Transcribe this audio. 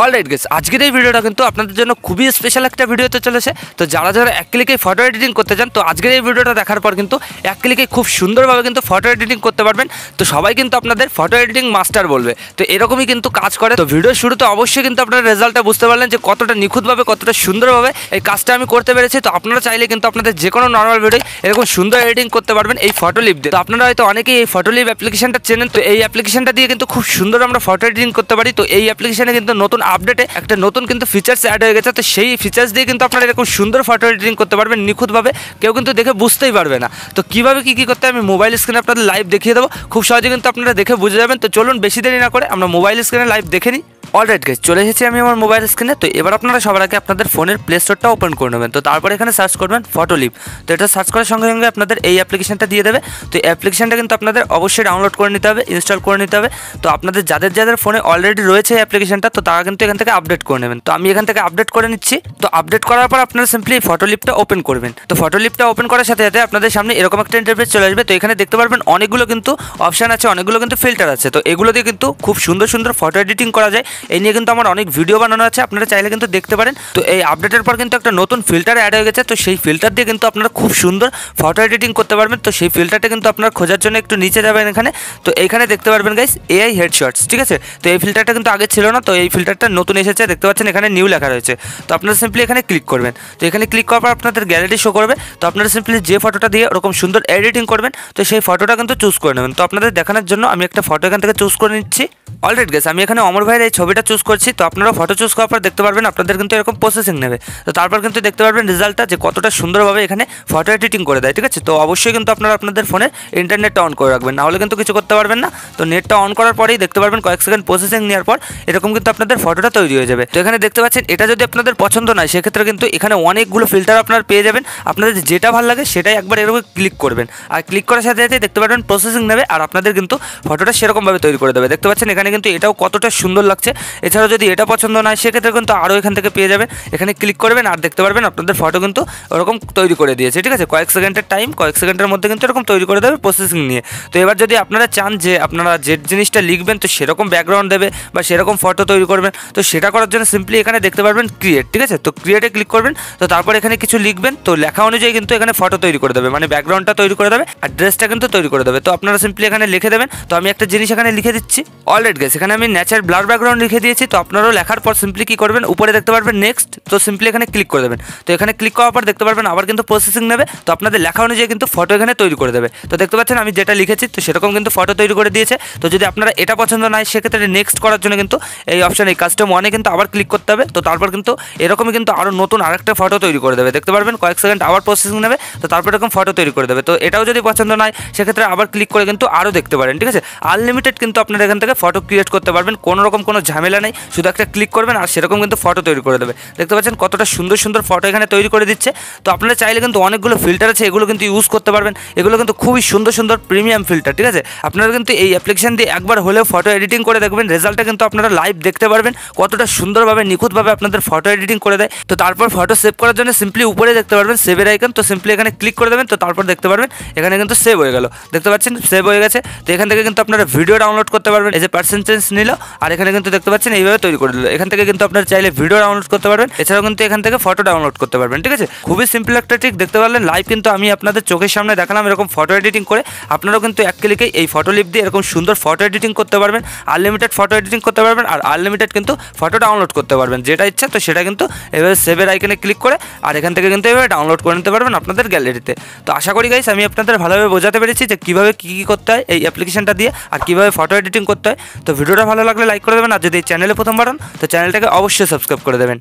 Alright guys, আজকের এই ভিডিওটা কিন্তু আপনাদের জন্য খুবই স্পেশাল একটা ভিডিওতে চলেছে। তো যারা যারা এক ক্লিকে ফটো এডিটিং করতে চান, তো আজকের এই ভিডিওটা দেখার পর কিন্তু এক ক্লিকে খুব সুন্দরভাবে কিন্তু ফটো এডিটিং করতে পারবেন। তো সবাই কিন্তু আপনাদের ফটো এডিটিং মাস্টার বলবে, তো এরকমই কিন্তু কাজ করে। তো ভিডিওর শুরুতে অবশ্যই কিন্তু আপনারা রেজাল্টটা বুঝতে পারলেন যে কতটা নিখুঁতভাবে, কতটা সুন্দরভাবে এই কাজটা আমি করতে পেরেছি। তো আপনারা চাইলে কিন্তু আপনাদের যে কোনো নর্মাল ভিডিও এরকম সুন্দর এডিটিং করতে পারবেন এই ফটো লিপ দিয়ে। তো আপনারা হয়তো অনেকেই এই ফটো লিপ অ্যাপ্লিকেশনটা চেনেন। তো এই অ্যাপ্লিকেশনটা দিয়ে কিন্তু খুব সুন্দর আমরা ফটো এডিটিং করতে পারি। তো এই অ্যাপ্লিকেশনে কিন্তু নতুন আপডেটে একটা নতুন কিন্তু ফিচার্স অ্যাড হয়ে গেছে। তো সেই ফিচার্স দিয়ে কিন্তু আপনারা এরকম সুন্দর ফটো এডিটিং করতে পারবেন নিখুঁতভাবে, কেউ কিন্তু দেখে বুঝতেই পারবে না। তো কীভাবে কী করতে আমি মোবাইল স্ক্রিনে আপনাদের লাইভ দেখিয়ে দেবো, খুব সহজে কিন্তু আপনারা দেখে বুঝে যাবেন। তো চলুন বেশি দেরি না করে আমরা মোবাইল স্ক্রিনে লাইভ দেখে নিই। অলরাইট গাইস, চলে এসেছি আমি আমার মোবাইল স্ক্রিনে। তো এবার আপনারা সবার আগে আপনাদের ফোনের প্লে স্টোরটা ওপেন করে নেবেন। তো তারপর এখানে সার্চ করবেন ফটো লিপ। তো এটা সার্চ করার সঙ্গে সঙ্গে আপনাদের এই অ্যাপ্লিকেশনটা দিয়ে দেবে। তো এই অ্যাপ্লিকেশনটা কিন্তু আপনাদের অবশ্যই ডাউনলোড করে নিতে হবে, ইনস্টল করে নিতে হবে। তো আপনাদের যাদের যাদের ফোনে অলরেডি রয়েছে এই অ্যাপ্লিকেশনটা, তো তারা কিন্তু এখান থেকে আপডেট করে নেবেন। তো আমি এখান থেকে আপডেট করে নিচ্ছি। তো আপডেট করার পর আপনারা সিম্পলি ফটো লিপটা ওপেন করবেন। তো ফটো লিপটা ওপেন করার সাথে সাথে আপনাদের সামনে এরকম একটা ইন্টারফেস চলে আসবে। তো এখানে দেখতে পারবেন অনেকগুলো কিন্তু অপশান আছে, অনেকগুলো কিন্তু ফিল্টার আছে। তো এগুলো দিয়ে কিন্তু খুব সুন্দর সুন্দর ফটো এডিটিং করা যায়। এই নিয়ে কিন্তু আমার অনেক ভিডিও বানানো আছে, আপনারা চাইলে কিন্তু দেখতে পারেন। তো এই আপডেটের পর কিন্তু একটা নতুন ফিল্টার অ্যাড হয়ে গেছে। তো সেই ফিল্টার দিয়ে কিন্তু আপনারা খুব সুন্দর ফটো এডিটিং করতে পারবেন। তো সেই ফিল্টারটা কিন্তু আপনারা খোঁজার জন্য একটু নিচে যাবেন এখানে। তো এইখানে দেখতে পারবেন গাইস এআই হেডশটস, ঠিক আছে। তো এই ফিল্টারটা কিন্তু আগে ছিল না, তো এই ফিল্টারটা নতুন এসেছে, দেখতে পাচ্ছেন এখানে নিউ লেখা রয়েছে। তো আপনারা সিম্পলি এখানে ক্লিক করবেন। তো এখানে ক্লিক করার পর আপনাদের গ্যালারি শো করবে। তো আপনারা সিম্পলি যে ফটোটা দিয়ে ওরকম সুন্দর এডিটিং করবেন, তো সেই ফটোটা কিন্তু চুজ করে নেবেন। তো আপনাদের দেখানোর জন্য আমি একটা ফটো এখান থেকে চুজ করে নিচ্ছি। অলরাইট গাইস, আমি এখানে অমর ভাইয়ের এই ছবিটা চুজ করছি। তো আপনারা ফটো চুজ করার পর দেখতে পারবেন আপনাদের কিন্তু এরকম প্রসেসিং নেবে। তো তারপর কিন্তু দেখতে পারবেন রেজাল্টটা যে কতটা সুন্দরভাবে এখানে ফটো এডিটিং করে দেয়, ঠিক আছে। তো অবশ্যই কিন্তু আপনারা আপনাদের ফোনে ইন্টারনেটটা অন করে রাখবেন, নাহলে কিন্তু কিছু করতে পারবেন না। তো নেটটা অন করার পরেই দেখতে পারবেন কয়েক সেকেন্ড প্রসেসিং নেওয়ার পর এরকম কিন্তু আপনাদের ফটোটা তৈরি হয়ে যাবে। তো এখানে দেখতে পাচ্ছেন এটা যদি আপনাদের পছন্দ নয়, সেক্ষেত্রে কিন্তু এখানে অনেকগুলো ফিল্টার আপনারা পেয়ে যাবেন। আপনাদের যেটা ভালো লাগে সেটাই একবার এরকম ক্লিক করবেন, আর ক্লিক করার সাথে সাথে দেখতে পারবেন প্রসেসিং নেবে আর আপনাদের কিন্তু ফটোটা সেরকমভাবে তৈরি করে দেবে। দেখতে পাচ্ছেন এখানে কিন্তু এটাও কতটা সুন্দর লাগছে। এছাড়াও যদি এটা পছন্দ নয়, সেক্ষেত্রে কিন্তু আরও এখান থেকে পেয়ে যাবেন। এখানে ক্লিক করবেন আর দেখতে পারবেন আপনাদের ফটো কিন্তু ওরকম তৈরি করে দিয়েছে, ঠিক আছে। কয়েক সেকেন্ডের টাইম, কয়েক সেকেন্ডের মধ্যে কিন্তু এরকম তৈরি করে দেবে প্রসেসিং নিয়ে। তো এবার যদি আপনারা চান যে আপনারা যে জিনিসটা লিখবেন তো সেরকম ব্যাকগ্রাউন্ড দেবে বা সেরকম ফটো তৈরি করবেন, তো সেটা করার জন্য সিম্পলি এখানে দেখতে পারবেন ক্রিয়েট, ঠিক আছে। তো ক্রিয়েটে ক্লিক করবেন। তো তারপর এখানে কিছু লিখবেন, তো লেখা অনুযায়ী কিন্তু এখানে ফটো তৈরি করে দেবে, মানে ব্যাকগ্রাউন্ডটা তৈরি করে দেবে আর ড্রেসটা কিন্তু তৈরি করে দেবে। তো আপনারা সিম্পলি এখানে লিখে দেবেন। তো আমি একটা জিনিস এখানে লিখে দিচ্ছি। অলরাইট গাইস, এখানে আমি ন্যাচার ব্লার ব্যাকগ্রাউন্ড লিখে দিয়েছি। তো আপনারাও লেখার পর সিম্পলি কী করবেন, উপরে দেখতে পারবেন নেক্সট। তো সিম্পলি এখানে ক্লিক করে দেবেন। তো এখানে ক্লিক করার পর দেখতে পারবেন আবার কিন্তু প্রসেসিং নেবে। তো আপনাদের লেখা অনুযায়ী কিন্তু ফটো এখানে তৈরি করে দেবে। তো দেখতে পাচ্ছেন আমি যেটা লিখেছি তো সেরকম কিন্তু ফটো তৈরি করে দিয়েছে। তো যদি আপনারা এটা পছন্দ নয়, সেক্ষেত্রে নেক্সট করার জন্য কিন্তু এই অপশান, এই কাস্টম ওয়ানে কিন্তু আবার ক্লিক করতে হবে। তো তারপর কিন্তু এরকমই কিন্তু আরও নতুন আরেকটা ফটো তৈরি করে দেবে। দেখতে পারবেন কয়েক সেকেন্ড আবার প্রসেসিং নেবে। তো তারপর এরকম ফটো তৈরি করে দেবে। তো এটাও যদি পছন্দ নয়, সেক্ষেত্রে আবার ক্লিক করে কিন্তু আরও দেখতে পারেন, ঠিক আছে। আনলিমিটেড কিন্তু আপনারা এখান থেকে ফটো ক্রিয়েট করতে পারবেন, কোনো রকম কোনো ঝামেলা নেই। শুধু একটা ক্লিক করবেন আর সেরকম কিন্তু ফটো তৈরি করে দেবে। দেখতে পাচ্ছেন কতটা সুন্দর সুন্দর ফটো এখানে তৈরি করে দিচ্ছে। তো আপনারা চাইলে কিন্তু অনেকগুলো ফিল্টার আছে, এগুলো কিন্তু ইউজ করতে পারবেন। এগুলো কিন্তু খুবই সুন্দর সুন্দর প্রিমিয়াম ফিল্টার, ঠিক আছে। আপনারা কিন্তু এই অ্যাপ্লিকেশন দিয়ে একবার হলেও ফটো এডিটিং করে দেখবেন, রেজাল্টটা কিন্তু আপনারা লাইভ দেখতে পারবেন কতটা সুন্দরভাবে নিখুঁতভাবে আপনাদের ফটো এডিটিং করে দেয়। তো তারপর ফটো সেভ করার জন্য সিম্পলি উপরে দেখতে পারবেন সেভের আইকন। তো সিম্পলি এখানে ক্লিক করে দেবেন। তো তারপর দেখতে পারবেন এখানে কিন্তু সেভ হয়ে গেল, দেখতে পাচ্ছেন সেভ হয়ে গেছে। তো এখান থেকে কিন্তু আপনারা ভিডিও ডাউনলোড করতে পারবেন। এই যে পার্সেন্টেজ নিল আর এখানে কিন্তু দেখতে পাচ্ছেন এইভাবে তৈরি করে দিল। এখান থেকে কিন্তু আপনারা চাইলে ভিডিও ডাউনলোড করতে পারবেন, এছাড়াও কিন্তু এখান থেকে ফটো ডাউনলোড করতে পারবেন, ঠিক আছে। খুবই সিম্পল একটা ট্রিক, দেখতে পারলেন লাইভ কিন্তু আমি আপনাদের চোখের সামনে দেখালাম এরকম ফটো এডিটিং করে। আপনারাও কিন্তু এক ক্লিকেই এই ফটো লিপ দিয়ে এরকম সুন্দর ফটো এডিটিং করতে পারবেন, আনলিমিটেড ফটো এডিটিং করতে পারবেন আর আনলিমিটেড কিন্তু ফটো ডাউনলোড করতে পারবেন। যেটা ইচ্ছা তো সেটা কিন্তু এভাবে সেভের আইকনে ক্লিক করে আর এখান থেকে কিন্তু এভাবে ডাউনলোড করে নিতে পারবেন আপনাদের গ্যালারিতে। তো আশা করি গাইস আমি আপনাদের ভালোভাবে বোঝাতে পেরেছি যে কীভাবে কী করতে হয় এই অ্যাপ্লিকেশনটা দিয়ে আর কীভাবে ফটো এডিটিং করতে হয়। তো ভিডিওটা ভালো লাগলে লাইক করে দেবেন, আর যদি এই চ্যানেলে প্রথমবার হন তো চ্যানেলটাকে অবশ্যই সাবস্ক্রাইব করে দেবেন।